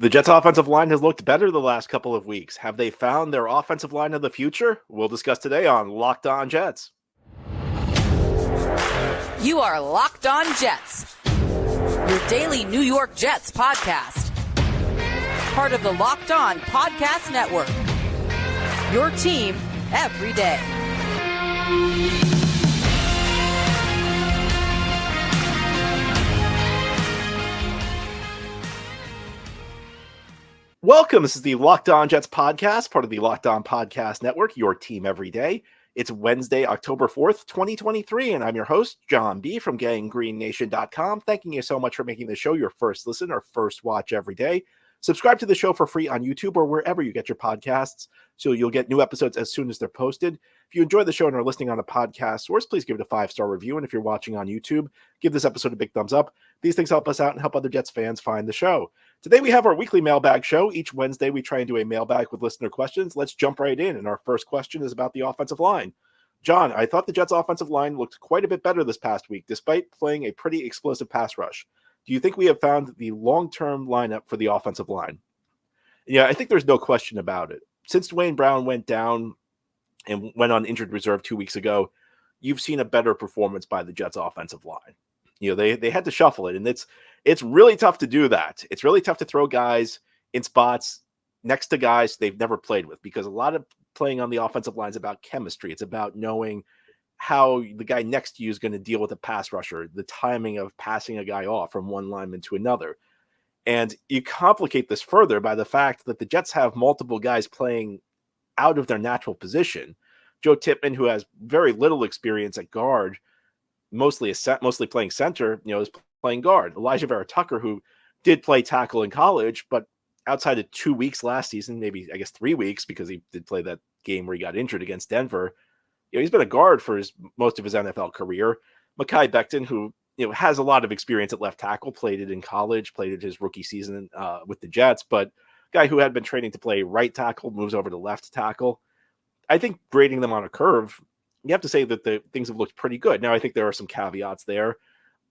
The Jets' offensive line has looked better the last couple of weeks. Have they found their offensive line of the future? We'll discuss today on Locked On Jets. You are Locked On Jets, your daily New York Jets podcast. Part of the Locked On Podcast Network, your team every day. Welcome. This is the Locked On Jets podcast, part of the Locked On Podcast Network, your team every day. It's Wednesday, October 4th, 2023, and I'm your host, John B. from GangGreenNation.com. Thanking you so much for making the show your first listen or first watch every day. Subscribe to the show for free on YouTube or wherever you get your podcasts, so you'll get new episodes as soon as they're posted. If you enjoy the show and are listening on a podcast source, please give it a 5-star review. And if you're watching on YouTube, give this episode a big thumbs up. These things help us out and help other Jets fans find the show. Today we have our weekly mailbag show. Each Wednesday we try and do a mailbag with listener questions. Let's jump right in. And our first question is about the offensive line. John, I thought the Jets' offensive line looked quite a bit better this past week, despite playing a pretty explosive pass rush. Do you think we have found the long-term lineup for the offensive line? Yeah, I think there's no question about it. Since Dwayne Brown went down and went on injured reserve 2 weeks ago, you've seen a better performance by the Jets' offensive line. You know, they had to shuffle it, and it's really tough to do that. It's really tough to throw guys in spots next to guys they've never played with, because a lot of playing on the offensive line is about chemistry. It's about knowing how the guy next to you is going to deal with a pass rusher, the timing of passing a guy off from one lineman to another. And you complicate this further by the fact that the Jets have multiple guys playing out of their natural position. Joe Tippmann, who has very little experience at guard, mostly playing center, is playing guard. Elijah Vera Tucker, who did play tackle in college, but outside of 2 weeks last season, maybe I guess 3 weeks, because he did play that game where he got injured against Denver. He's been a guard for most of his NFL career. Mekhi Becton, who has a lot of experience at left tackle, played it in college, played it his rookie season with the Jets, but guy who had been training to play right tackle moves over to left tackle. I think grading them on a curve, you have to say that the things have looked pretty good. Now, I think there are some caveats there.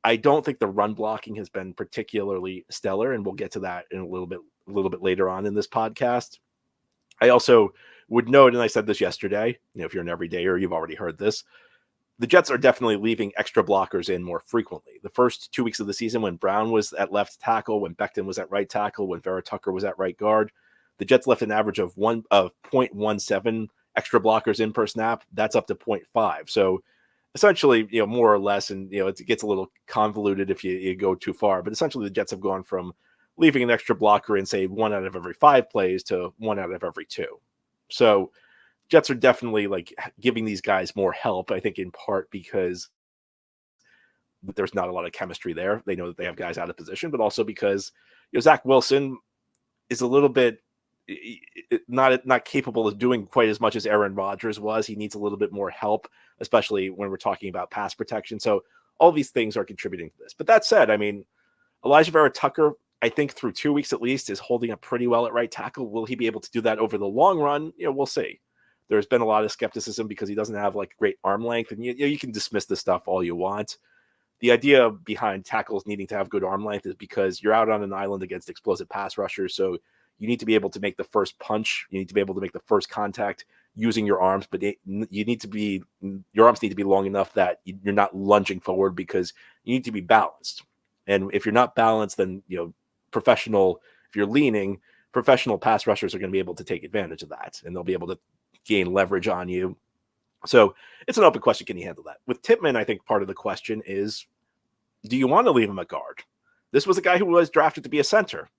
I don't think the run blocking has been particularly stellar, and we'll get to that in a little bit later on in this podcast. I also would note, and I said this yesterday, if you're an everydayer, you've already heard this, the Jets are definitely leaving extra blockers in more frequently. The first 2 weeks of the season, when Brown was at left tackle, when Becton was at right tackle, when Vera Tucker was at right guard, the Jets left an average of 0.17 extra blockers in per snap. That's up to 0.5. So essentially, more or less, and it gets a little convoluted if you go too far, but essentially the Jets have gone from leaving an extra blocker in, say, 1 out of every 5 plays to 1 out of every 2. So Jets are definitely giving these guys more help, I think in part because there's not a lot of chemistry there. They know that they have guys out of position, but also because Zach Wilson is a little bit not capable of doing quite as much as Aaron Rodgers was. He needs a little bit more help, especially when we're talking about pass protection. So all these things are contributing to this. But that said, Elijah Vera Tucker, I think through 2 weeks at least, is holding up pretty well at right tackle. Will he be able to do that over the long run? We'll see. There's been a lot of skepticism because he doesn't have great arm length, and you can dismiss this stuff all you want. The idea behind tackles needing to have good arm length is because you're out on an island against explosive pass rushers, so you need to be able to make the first punch. You need to be able to make the first contact using your arms, but your arms need to be long enough that you're not lunging forward, because you need to be balanced. And if you're not balanced, then if you're leaning, professional pass rushers are going to be able to take advantage of that, and they'll be able to gain leverage on you. So it's an open question. Can you handle that? With Tippmann, I think part of the question is, do you want to leave him at guard? This was a guy who was drafted to be a center.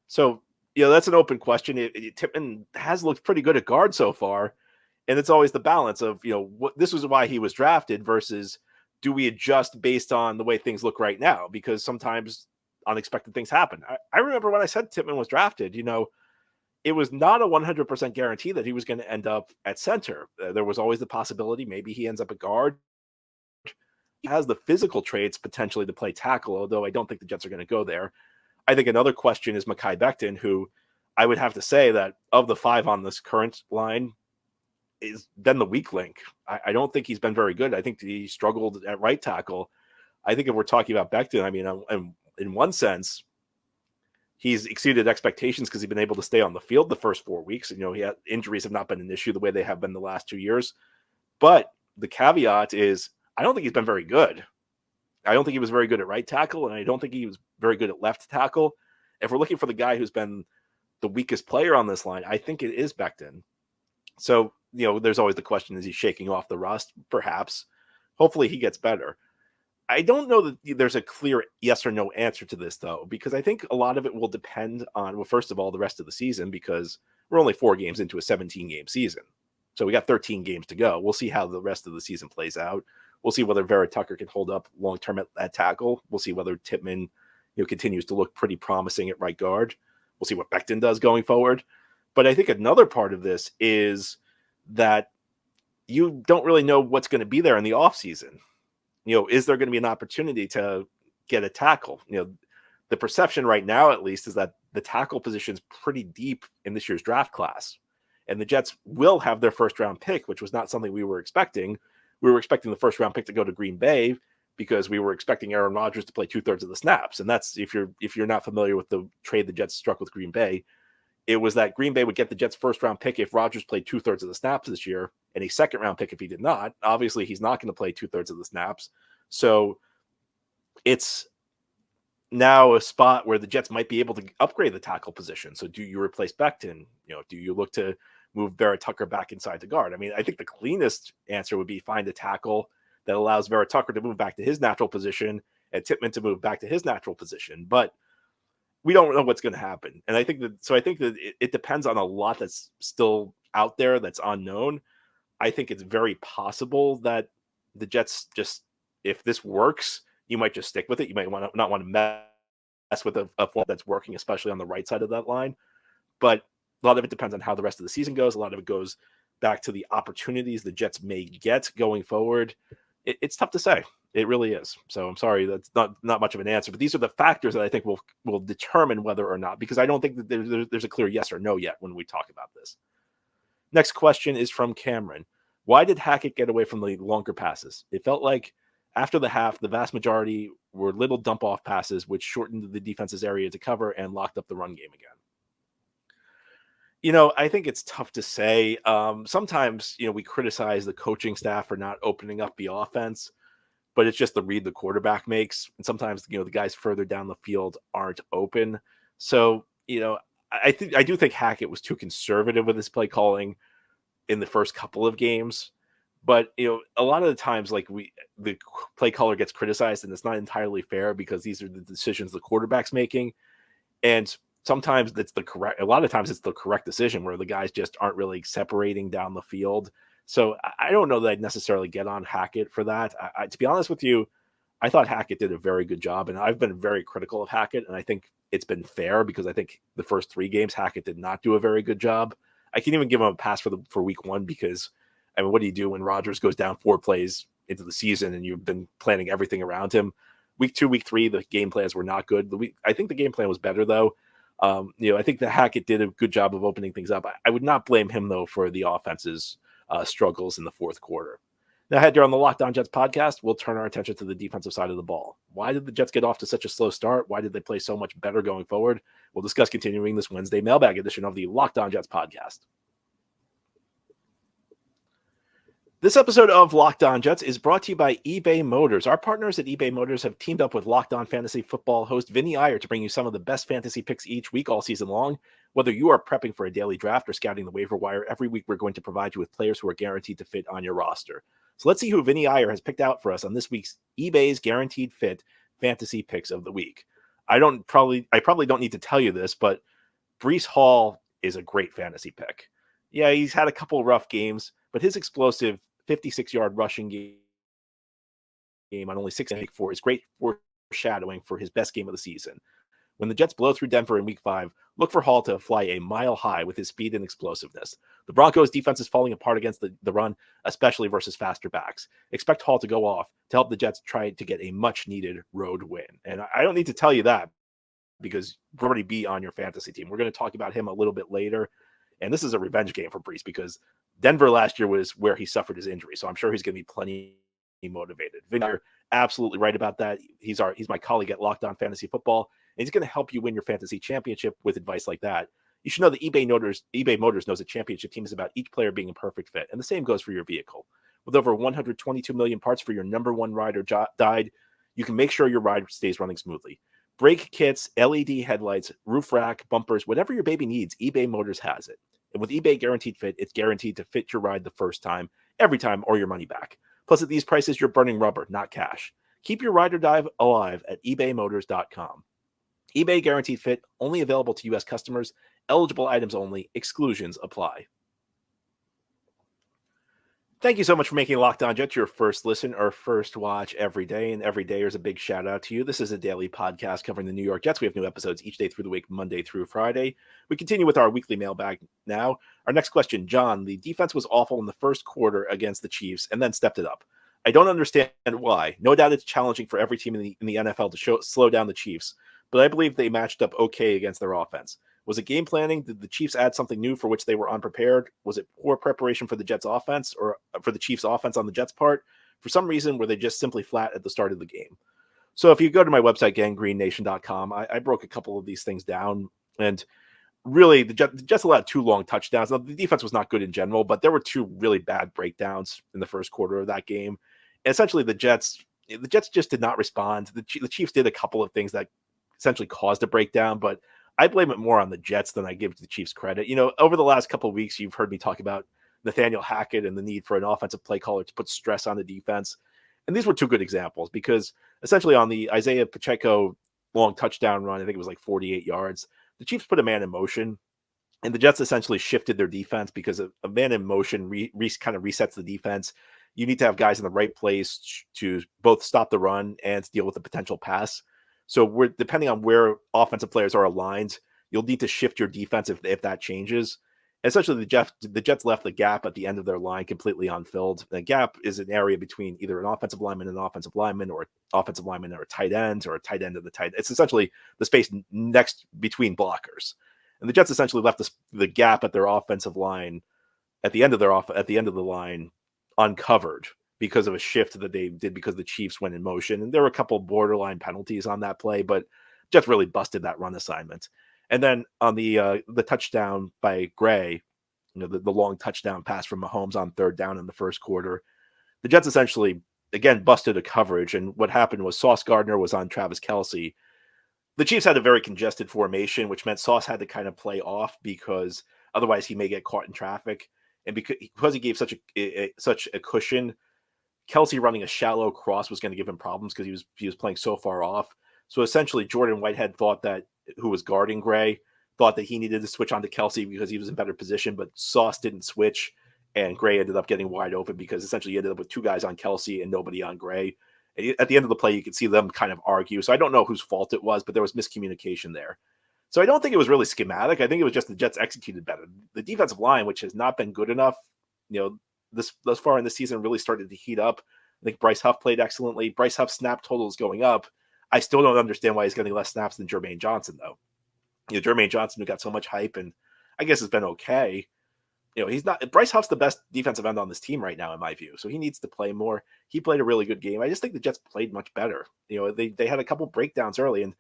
So, that's an open question. Tippmann has looked pretty good at guard so far. And it's always the balance of, this was why he was drafted versus do we adjust based on the way things look right now? Because sometimes unexpected things happen. I remember when I said Tippmann was drafted, it was not a 100% guarantee that he was going to end up at center. There was always the possibility maybe he ends up at guard. He has the physical traits potentially to play tackle, although I don't think the Jets are going to go there. I think another question is Mekhi Becton, who I would have to say that of the 5 on this current line is been the weak link. I don't think he's been very good. I think he struggled at right tackle. I think if we're talking about Becton, in one sense, he's exceeded expectations because he's been able to stay on the field the first 4 weeks. And, injuries have not been an issue the way they have been the last 2 years. But the caveat is, I don't think he's been very good. I don't think he was very good at right tackle, and I don't think he was very good at left tackle. If we're looking for the guy who's been the weakest player on this line, I think it is Becton. So, there's always the question, is he shaking off the rust? Perhaps. Hopefully he gets better. I don't know that there's a clear yes or no answer to this, though, because I think a lot of it will depend on, well, first of all, the rest of the season, because we're only 4 games into a 17-game season. So we got 13 games to go. We'll see how the rest of the season plays out. We'll see whether Vera Tucker can hold up long-term at tackle. We'll see whether Tippmann continues to look pretty promising at right guard. We'll see what Becton does going forward. But I think another part of this is that you don't really know what's going to be there in the offseason. Is there going to be an opportunity to get a tackle? The perception right now, at least, is that the tackle position is pretty deep in this year's draft class. And the Jets will have their first-round pick, which was not something we were expecting. We were expecting the first-round pick to go to Green Bay because we were expecting Aaron Rodgers to play 2/3 of the snaps. And that's, if you're not familiar with the trade the Jets struck with Green Bay, it was that Green Bay would get the Jets' first-round pick if Rodgers played 2/3 of the snaps this year, and a second-round pick if he did not. Obviously, he's not going to play 2/3 of the snaps. So it's now a spot where the Jets might be able to upgrade the tackle position. So do you replace Becton? Do you look to move Vera Tucker back inside the guard? I mean, I think the cleanest answer would be find a tackle that allows Vera Tucker to move back to his natural position and Tippmann to move back to his natural position. But we don't know what's going to happen. And I think that it depends on a lot that's still out there that's unknown. I think it's very possible that the Jets just, if this works, you might just stick with it. You might not want to mess with a form that's working, especially on the right side of that line. But a lot of it depends on how the rest of the season goes. A lot of it goes back to the opportunities the Jets may get going forward. It's tough to say. It really is. So I'm sorry, that's not much of an answer. But these are the factors that I think will determine whether or not, because I don't think that there's a clear yes or no yet when we talk about this. Next question is from Cameron. Why did Hackett get away from the longer passes? It felt like after the half, the vast majority were little dump-off passes, which shortened the defense's area to cover and locked up the run game again. I think it's tough to say. Sometimes, we criticize the coaching staff for not opening up the offense, but it's just the read the quarterback makes. And sometimes, the guys further down the field aren't open. So, I do think Hackett was too conservative with his play calling in the first couple of games. But, a lot of the times, the play caller gets criticized, and it's not entirely fair because these are the decisions the quarterback's making. And sometimes a lot of times it's the correct decision where the guys just aren't really separating down the field. So I don't know that I'd necessarily get on Hackett for that. To be honest with you, I thought Hackett did a very good job, and I've been very critical of Hackett, and I think it's been fair because I think the first 3 games Hackett did not do a very good job. I can even give him a pass for week 1 because, I mean, what do you do when Rodgers goes down 4 plays into the season and you've been planning everything around him? Week 2, week 3, the game plans were not good. I think the game plan was better, though. I think that Hackett did a good job of opening things up. I would not blame him, though, for the offense's struggles in the fourth quarter. Now, ahead here on the Locked On Jets podcast, we'll turn our attention to the defensive side of the ball. Why did the Jets get off to such a slow start? Why did they play so much better going forward? We'll discuss continuing this Wednesday mailbag edition of the Locked On Jets podcast. This episode of Locked On Jets is brought to you by eBay Motors. Our partners at eBay Motors have teamed up with Locked On Fantasy Football host Vinny Iyer to bring you some of the best fantasy picks each week all season long. Whether you are prepping for a daily draft or scouting the waiver wire, every week we're going to provide you with players who are guaranteed to fit on your roster. So let's see who Vinny Iyer has picked out for us on this week's eBay's Guaranteed Fit Fantasy Picks of the Week. I probably don't need to tell you this, but Breece Hall is a great fantasy pick. Yeah, he's had a couple rough games, but his explosive 56-yard rushing game on only 6-4 is great foreshadowing for his best game of the season. When the Jets blow through Denver in Week 5, look for Hall to fly a mile high with his speed and explosiveness. The Broncos' defense is falling apart against the run, especially versus faster backs. Expect Hall to go off to help the Jets try to get a much-needed road win. And I don't need to tell you that because he'll already be on your fantasy team. We're going to talk about him a little bit later. And this is a revenge game for Breece because Denver last year was where he suffered his injury. So I'm sure he's going to be plenty motivated. Vinny, you're absolutely right about that. He's my colleague at Locked On Fantasy Football. he's going to help you win your fantasy championship with advice like that. You should know that eBay Motors knows a championship team is about each player being a perfect fit, and the same goes for your vehicle. With over 122 million parts for your number one ride or died, you can make sure your ride stays running smoothly. Brake kits, LED headlights, roof rack, bumpers, whatever your baby needs, eBay Motors has it. And with eBay Guaranteed Fit, it's guaranteed to fit your ride the first time, every time, or your money back. Plus, at these prices, you're burning rubber, not cash. Keep your ride or die alive at ebaymotors.com. eBay Guaranteed Fit, only available to U.S. customers. Eligible items only. Exclusions apply. Thank you so much for making Locked On Jets your first listen or first watch every day. And every day is a big shout out to you. This is a daily podcast covering the New York Jets. We have new episodes each day through the week, Monday through Friday. We continue with our weekly mailbag now. Our next question, John, the defense was awful in the first quarter against the Chiefs and then stepped it up. I don't understand why. No doubt it's challenging for every team in the NFL to slow down the Chiefs, but I believe they matched up okay against their offense. Was it game planning? Did the Chiefs add something new for which they were unprepared? Was it poor preparation for the Jets offense or for the Chiefs offense on the Jets part? For some reason, were they just simply flat at the start of the game? So if you go to my website, ganggreenNation.com, I broke a couple of these things down. And really, the Jets allowed 2 long touchdowns. Now, the defense was not good in general, but there were 2 really bad breakdowns in the first quarter of that game. And essentially, the Jets just did not respond. The Chiefs did a couple of things that essentially caused a breakdown, but I blame it more on the Jets than I give the Chiefs credit. You know, over the last couple of weeks, you've heard me talk about Nathaniel Hackett and the need for an offensive play caller to put stress on the defense. And these were 2 good examples because essentially on the Isaiah Pacheco long touchdown run, I think it was like 48 yards, the Chiefs put a man in motion and the Jets essentially shifted their defense because a man in motion kind of resets the defense. You need to have guys in the right place to both stop the run and deal with the potential pass. So we're depending on where offensive players are aligned, you'll need to shift your defense if that changes. Essentially, the Jets left the gap at the end of their line completely unfilled. The gap is an area between either an offensive lineman and an offensive lineman, or offensive lineman or a tight end, or a tight end of the tight. It's essentially the space next between blockers. And the Jets essentially left the gap at their offensive line at the end of the line uncovered because of a shift that they did because the Chiefs went in motion. And there were a couple of borderline penalties on that play, but Jets really busted that run assignment. And then on the touchdown by Gray, you know, the long touchdown pass from Mahomes on 3rd down in the first quarter, the Jets essentially, again, busted a coverage. And what happened was Sauce Gardner was on Travis Kelce. The Chiefs had a very congested formation, which meant Sauce had to kind of play off because otherwise he may get caught in traffic. And because he gave such a cushion, Kelce running a shallow cross was going to give him problems because he was playing so far off. So essentially, Jordan Whitehead who was guarding Gray, thought that he needed to switch onto Kelce because he was in better position, but Sauce didn't switch, and Gray ended up getting wide open because essentially he ended up with 2 guys on Kelce and nobody on Gray. At the end of the play, you could see them kind of argue. So I don't know whose fault it was, but there was miscommunication there. So I don't think it was really schematic. I think it was just the Jets executed better. The defensive line, which has not been good enough, you know, thus far in the season, really started to heat up. I think Bryce Huff played excellently. Bryce Huff's snap total is going up. I still don't understand why he's getting less snaps than Jermaine Johnson, though. You know, Jermaine Johnson, who got so much hype, and I guess has been okay. You know, he's not. Bryce Huff's the best defensive end on this team right now, in my view. So he needs to play more. He played a really good game. I just think the Jets played much better. You know, they had a couple breakdowns early, and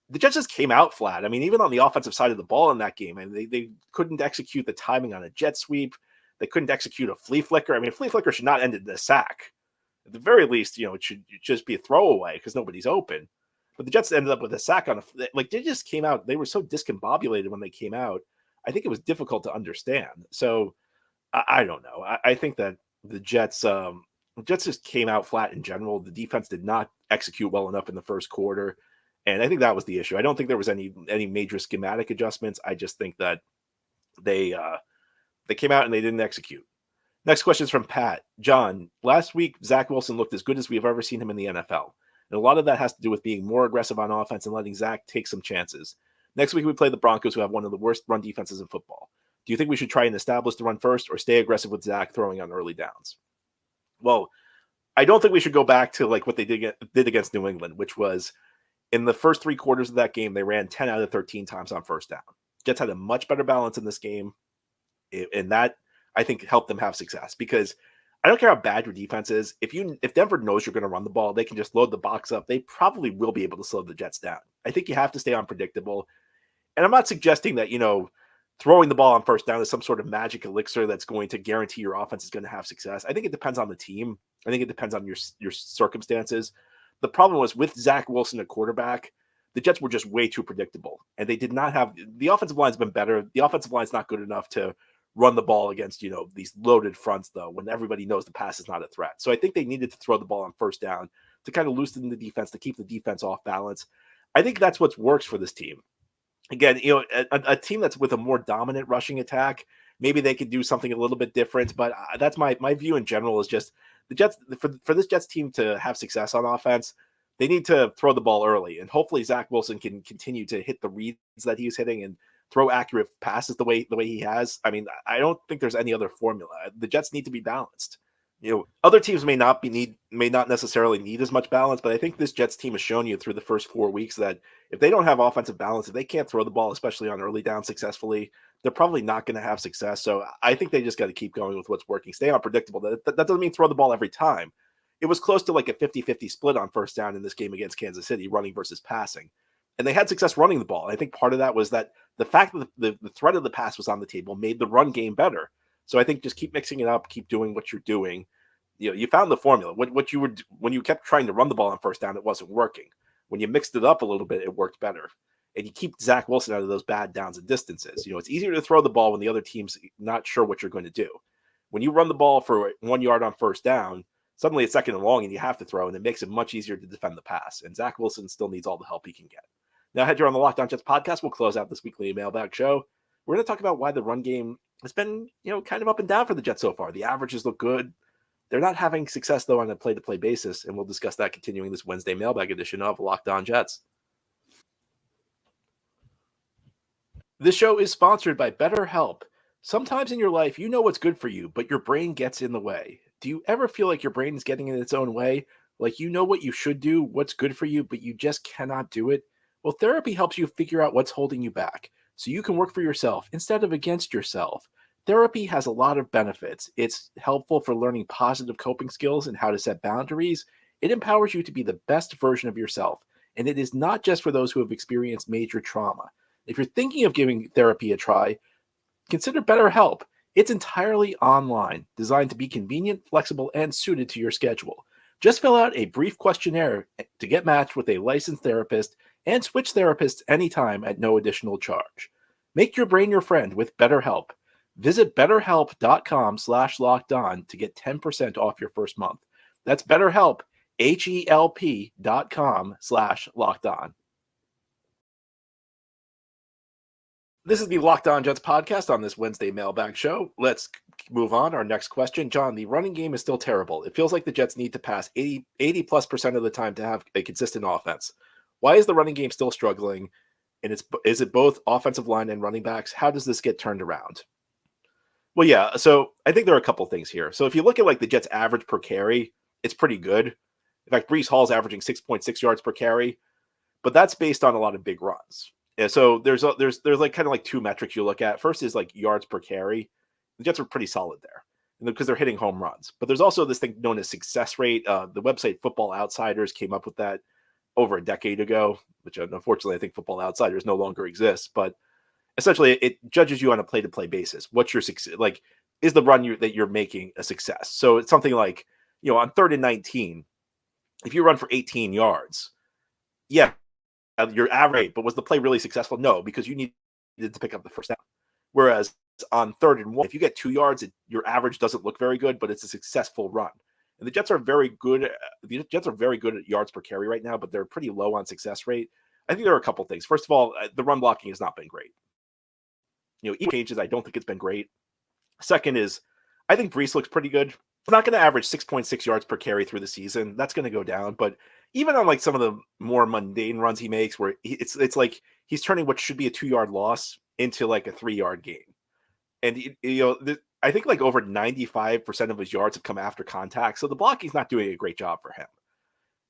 the Jets just came out flat. I mean, even on the offensive side of the ball in that game, and they couldn't execute the timing on a jet sweep. They couldn't execute a flea flicker. I mean, a flea flicker should not end in a sack. At the very least, you know, it should just be a throwaway because nobody's open. But the Jets ended up with a sack on they just came out. They were so discombobulated when they came out. I think it was difficult to understand. So I don't know. I think that the Jets just came out flat in general. The defense did not execute well enough in the first quarter. And I think that was the issue. I don't think there was any major schematic adjustments. I just think that they came out and they didn't execute. Next question is from Pat. John, last week, Zach Wilson looked as good as we've ever seen him in the NFL. And a lot of that has to do with being more aggressive on offense and letting Zach take some chances. Next week, we play the Broncos, who have one of the worst run defenses in football. Do you think we should try and establish the run first or stay aggressive with Zach throwing on early downs? Well, I don't think we should go back to like what they did against New England, which was in the first 3 quarters of that game, they ran 10 out of 13 times on first down. Jets had a much better balance in this game. And that, I think, helped them have success because I don't care how bad your defense is. If Denver knows you're going to run the ball, they can just load the box up. They probably will be able to slow the Jets down. I think you have to stay unpredictable. And I'm not suggesting that, throwing the ball on first down is some sort of magic elixir that's going to guarantee your offense is going to have success. I think it depends on the team. I think it depends on your circumstances. The problem was with Zach Wilson at quarterback, the Jets were just way too predictable. And they did not have the offensive line's been better. The offensive line's not good enough to run the ball against, these loaded fronts, though, when everybody knows the pass is not a threat. So I think they needed to throw the ball on first down to kind of loosen the defense, to keep the defense off balance. I think that's what works for this team. Again, a team that's with a more dominant rushing attack, maybe they could do something a little bit different. But that's my view in general is just the Jets, for this Jets team to have success on offense, they need to throw the ball early. And hopefully Zach Wilson can continue to hit the reads that he's hitting and throw accurate passes the way he has. I mean, I don't think there's any other formula. The Jets need to be balanced. Other teams may not necessarily need as much balance, but I think this Jets team has shown you through the first 4 weeks that if they don't have offensive balance, if they can't throw the ball, especially on early down successfully, they're probably not going to have success. So I think they just got to keep going with what's working. Stay unpredictable. That doesn't mean throw the ball every time. It was close to like a 50-50 split on first down in this game against Kansas City, running versus passing. And they had success running the ball. I think part of that was that the fact that the threat of the pass was on the table made the run game better. So I think just keep mixing it up, keep doing what you're doing. You found the formula. What you would when you kept trying to run the ball on first down, it wasn't working. When you mixed it up a little bit, it worked better. And you keep Zach Wilson out of those bad downs and distances. It's easier to throw the ball when the other team's not sure what you're going to do. When you run the ball for 1 yard on first down, suddenly it's second and long and you have to throw, and it makes it much easier to defend the pass. And Zach Wilson still needs all the help he can get. Now, ahead here on the Locked On Jets podcast, we'll close out this weekly mailbag show. We're going to talk about why the run game has been, kind of up and down for the Jets so far. The averages look good. They're not having success, though, on a play-to-play basis, and we'll discuss that continuing this Wednesday mailbag edition of Locked On Jets. This show is sponsored by BetterHelp. Sometimes in your life, you know what's good for you, but your brain gets in the way. Do you ever feel like your brain is getting in its own way? Like you know what you should do, what's good for you, but you just cannot do it? Well, therapy helps you figure out what's holding you back, so you can work for yourself instead of against yourself. Therapy has a lot of benefits. It's helpful for learning positive coping skills and how to set boundaries. It empowers you to be the best version of yourself. And it is not just for those who have experienced major trauma. If you're thinking of giving therapy a try, consider BetterHelp. It's entirely online, designed to be convenient, flexible, and suited to your schedule. Just fill out a brief questionnaire to get matched with a licensed therapist and switch therapists anytime at no additional charge. Make your brain your friend with BetterHelp. Visit BetterHelp.com/lockedon to get 10% off your first month. That's BetterHelp, HELP.com/lockedon. This is the Locked On Jets podcast on this Wednesday mailbag show. Let's move on. Our next question. John, the running game is still terrible. It feels like the Jets need to pass 80+% of the time to have a consistent offense. Why is the running game still struggling? And is it both offensive line and running backs? How does this get turned around? Well, yeah. So I think there are a couple things here. So if you look at like the Jets average per carry, it's pretty good. In fact, Breece Hall's averaging 6.6 yards per carry, but that's based on a lot of big runs. Yeah, so there's like kind of like two metrics you look at. First is like yards per carry. The Jets are pretty solid there because they're hitting home runs. But there's also this thing known as success rate. The website Football Outsiders came up with that over a decade ago, which unfortunately I think Football Outsiders no longer exists. But essentially, it judges you on a play-to-play basis. What's your success? Like, is the run that you're making a success? So it's something like, on 3rd and 19, if you run for 18 yards, yeah, your average, but was the play really successful? No, because you needed to pick up the first down. Whereas on 3rd and 1, if you get 2 yards, your average doesn't look very good, but it's a successful run. And the Jets are very good. The Jets are very good at yards per carry right now, but they're pretty low on success rate. I think there are a couple things. First of all, the run blocking has not been great. Even changes, I don't think it's been great. Second is, I think Breece looks pretty good. He's not going to average 6.6 yards per carry through the season. That's going to go down. But even on like some of the more mundane runs he makes, where it's like he's turning what should be a 2-yard loss into like a 3-yard gain. And I think like over 95% of his yards have come after contact. So the blocking's not doing a great job for him.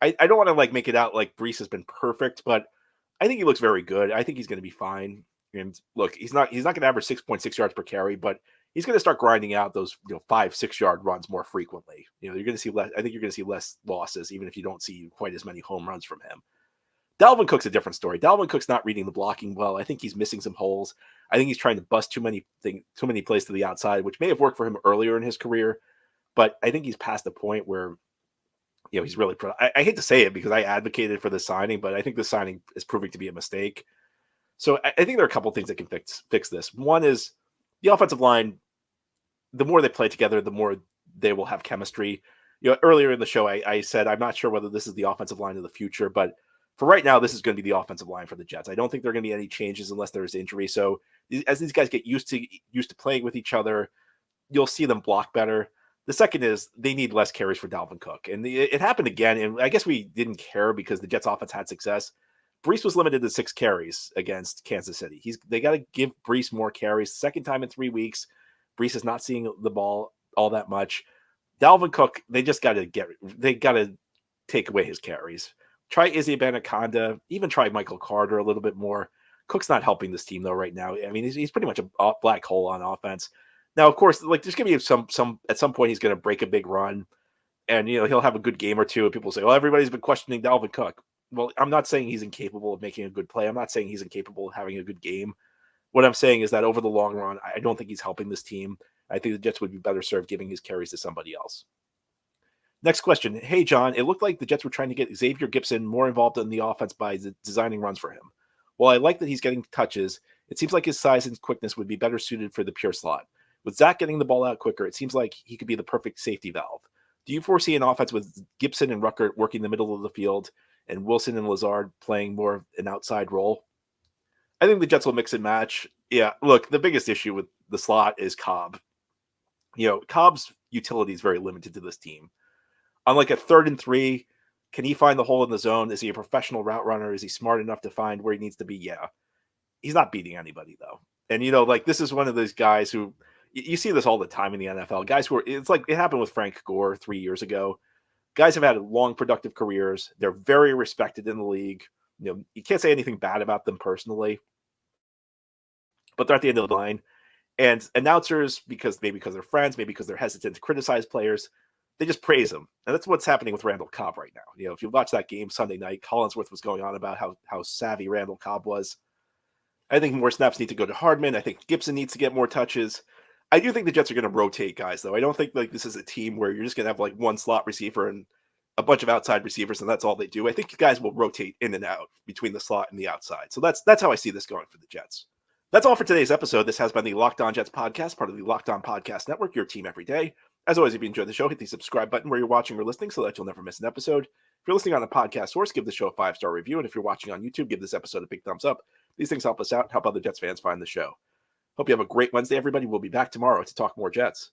I don't want to like make it out like Breece has been perfect, but I think he looks very good. I think he's going to be fine. And look, he's not going to average 6.6 yards per carry, but he's going to start grinding out those 5-6 yard runs more frequently. You're going to see less. I think you're going to see less losses, even if you don't see quite as many home runs from him. Dalvin Cook's a different story. Dalvin Cook's not reading the blocking well. I think he's missing some holes. I think he's trying to bust too many plays to the outside, which may have worked for him earlier in his career, but I think he's past the point where he's really. I hate to say it because I advocated for the signing, but I think the signing is proving to be a mistake. So I think there are a couple of things that can fix this. One is the offensive line. The more they play together, the more they will have chemistry. Earlier in the show, I said I'm not sure whether this is the offensive line of the future, but for right now, this is going to be the offensive line for the Jets. I don't think there are going to be any changes unless there's injury. So as these guys get used to playing with each other, you'll see them block better. The second is they need less carries for Dalvin Cook. And it happened again, and I guess we didn't care because the Jets offense had success. Brees was limited to 6 carries against Kansas City. They got to give Brees more carries. Second time in 3 weeks, Brees is not seeing the ball all that much. Dalvin Cook, they got to take away his carries. Try Izzy Anaconda, even try Michael Carter a little bit more. Cook's not helping this team though right now. I mean, he's pretty much a black hole on offense. Now, of course, there's going to be some at some point he's going to break a big run, and he'll have a good game or two. And people say, "Well, everybody's been questioning Dalvin Cook." Well, I'm not saying he's incapable of making a good play. I'm not saying he's incapable of having a good game. What I'm saying is that over the long run, I don't think he's helping this team. I think the Jets would be better served giving his carries to somebody else. Next question. Hey, John, it looked like the Jets were trying to get Xavier Gipson more involved in the offense by designing runs for him. While I like that he's getting touches, it seems like his size and quickness would be better suited for the pure slot. With Zach getting the ball out quicker, it seems like he could be the perfect safety valve. Do you foresee an offense with Gipson and Rucker working the middle of the field and Wilson and Lazard playing more of an outside role? I think the Jets will mix and match. Yeah, look, the biggest issue with the slot is Cobb. Cobb's utility is very limited to this team. On like a 3rd and 3, can he find the hole in the zone? Is he a professional route runner? Is he smart enough to find where he needs to be? Yeah. He's not beating anybody, though. And, this is one of those guys who, you see this all the time in the NFL. Guys who it's like it happened with Frank Gore 3 years ago. Guys have had long, productive careers. They're very respected in the league. You can't say anything bad about them personally, but they're at the end of the line. And announcers, maybe because they're friends, maybe because they're hesitant to criticize players, they just praise him. And that's what's happening with Randall Cobb right now. If you watch that game Sunday night, Collinsworth was going on about how savvy Randall Cobb was. I think more snaps need to go to Hardman. I think Gipson needs to get more touches. I do think the Jets are going to rotate guys, though. I don't think this is a team where you're just going to have one slot receiver and a bunch of outside receivers, and that's all they do. I think guys will rotate in and out between the slot and the outside. So that's how I see this going for the Jets. That's all for today's episode. This has been the Locked On Jets podcast, part of the Locked On Podcast Network, your team every day. As always, if you enjoyed the show, hit the subscribe button where you're watching or listening so that you'll never miss an episode. If you're listening on a podcast source, give the show a 5-star review. And if you're watching on YouTube, give this episode a big thumbs up. These things help us out and help other Jets fans find the show. Hope you have a great Wednesday, everybody. We'll be back tomorrow to talk more Jets.